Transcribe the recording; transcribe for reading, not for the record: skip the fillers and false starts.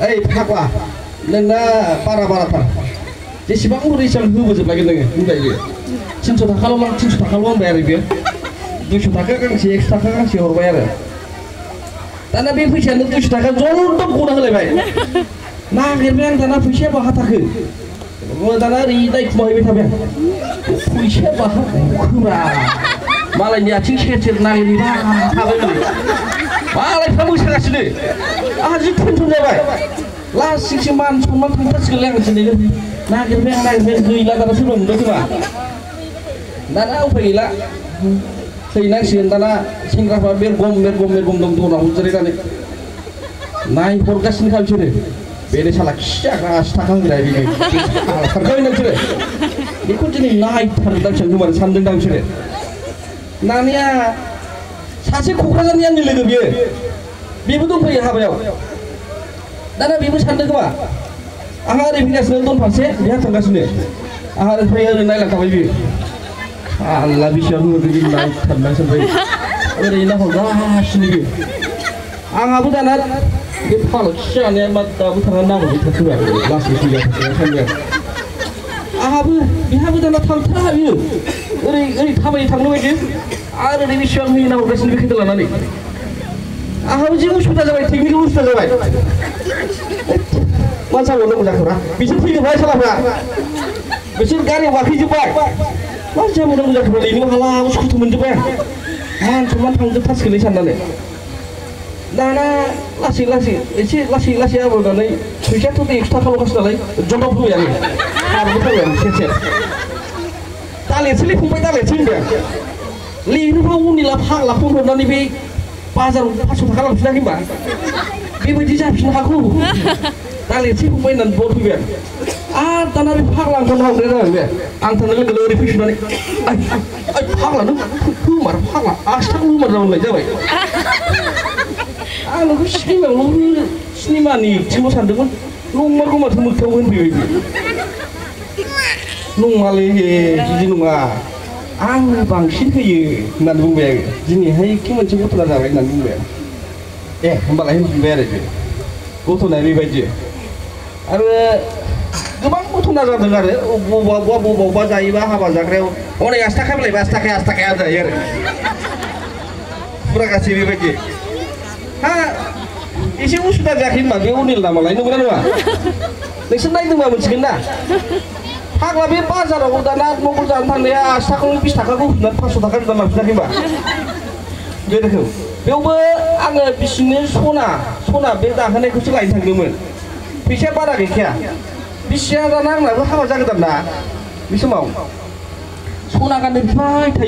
ओइ फाग्ला नोंना बाराथार जेसेबां हरो एसेबां होबोजोबलायगोन नोङो बुंबाय 300 थाखाल' लां 300 थाखाल' होनबाय आरो बेयो 200 थाखा गांसे 100 थाखा गांसे हरबाय आरो दाना बे फैसायानो 200 थाखा जलद गना होलायबाय नागिरबाय आं दाना फैसाया बहा थाखो दाना ओरै दायखुमाहैबाय थाबाय फैसाया बहा खोरा मालायनि आथिं सेर नागिरहैबाय थाबाय मालायफ्रा मोसागासिनो आंहा जि टेनसन जाबाय लासिंसिं मान सनमान थांथारसिगोनलै आं दिनै नागिरबाय गैला दाना सोरबा मोनदों खोमा दाना उफाय गैला हैनांसिगोन दाना सेंग्राफ्रा बेरगम दं दनाव जिरायनानै नायहरगासिनोखा बिसोरो बेनो साला खिजाग्रा 80 थाखा होग्राया बेनो खारखाबाय नोंसोरो बेखौ दिनै नायथारदांसो होनबानो सानदोंदां बिसोरो नानिया सासे क'क्राझारनि आंनि लोगो बेबो दंफैयो हाबायाव दाना बेबो सानदों खोमा आंहा ओरै फैगासिनो दन फारसे बेहा थांगासिनो आंहा ओरै नायलांखाबाय बियो आल्ला बेसेबां होदों जों नायथारनां सानबाय ओरै नाहरगासिनो बियो आंहाबो दाना बे फाग्ला खिजानाया मा दाबो थांनानै नाहरबाय थाथारबाय लासै फैगासिनो सानबाय आंहाबो बेहाबो दाना थांथारा बियो ओरै थाबायै थांनो बायदि आरो ओरै बेसेबां होयो नाहरगासिनो बे खेदा लानानै आंहाबो जि उसुबिदा जाबाय टेकनिकेल उसुबिदा जाबाय मा जाबावनांगौ जाखोरा बिसोर फैजोबबाय सालाफ्रा बिसोर गारियाव गाखैजोब्बाय मा जाबावनांगौ जाखोरा नैनो हाला उसुखुथु मोनजोब्बाय आं मान सनमान थांजोबथारसिगोनलै साननानै दाना एसे लासै आबादनानै फैसायाथ' 100 थाखाल'खासो नालाय जलद होबाय आङो खारबोथारबाय आं सेर दालेरसैलै फंबाय दालेरसै होनबाय आं लिरनोबा उननिला फाग्ला फन हरनानै बे बाजाराव 500 थाखा लांफिनाखै होनबा बेबायदि जाफिननो हागौ दालेरसै फंबाय होननानै बल फैबाय आं दाना बे फाग्ला आंखौ हावग्राया जाबाय बे आं थांनो लोगो ओरै फैफिननानै ओइ फाग्ला नों होमार फाग्ला 80 थाखा होमार जाबाय जाबाय आं नोंखौ सिनेमानि एक्टिंल' सानदोंमोन नंमारगौ माथो मोगथाङाव होनफैबाय नङालै बिदि नङा आं बांसिन होयो होननानै बुंबाय आङो दिनैहाय एखे मोनसे घटना जाबाय होननानै बुंबाय आं होनबालाय होनफिनबाय आरो बे घटनाया बेबायदि आरो गोबां घटना जादों आरो बबावबा जायोबा हाबा जाग्रायाव हनै 80 थाखा बिलायबा 80 थाखाया जायो आरो फुरा गासै बेबायदि हा एसे उसुबिदा जायाखै होनबा बे अनिल नामालाय नंगौना नङा नोंसोर नायदोंबा मोनसिगोन ना फाग्ला बे बाजाराव दाना न'खर जानो थांनाया 80 थाखाखौ 20 थाखाखौ होनानै 500 थाखा होनानै लांफिनाखै होनबा बे रोखोम बेयावबो आङो बिसिनो सना बे दाहोनायखौसो लायनो थांदोंमोन फैसाया बारा गैखाया बिसिया दाना आंनाबो हाबा जागोदान ना बे समाव सना गाननो बिबाय थायो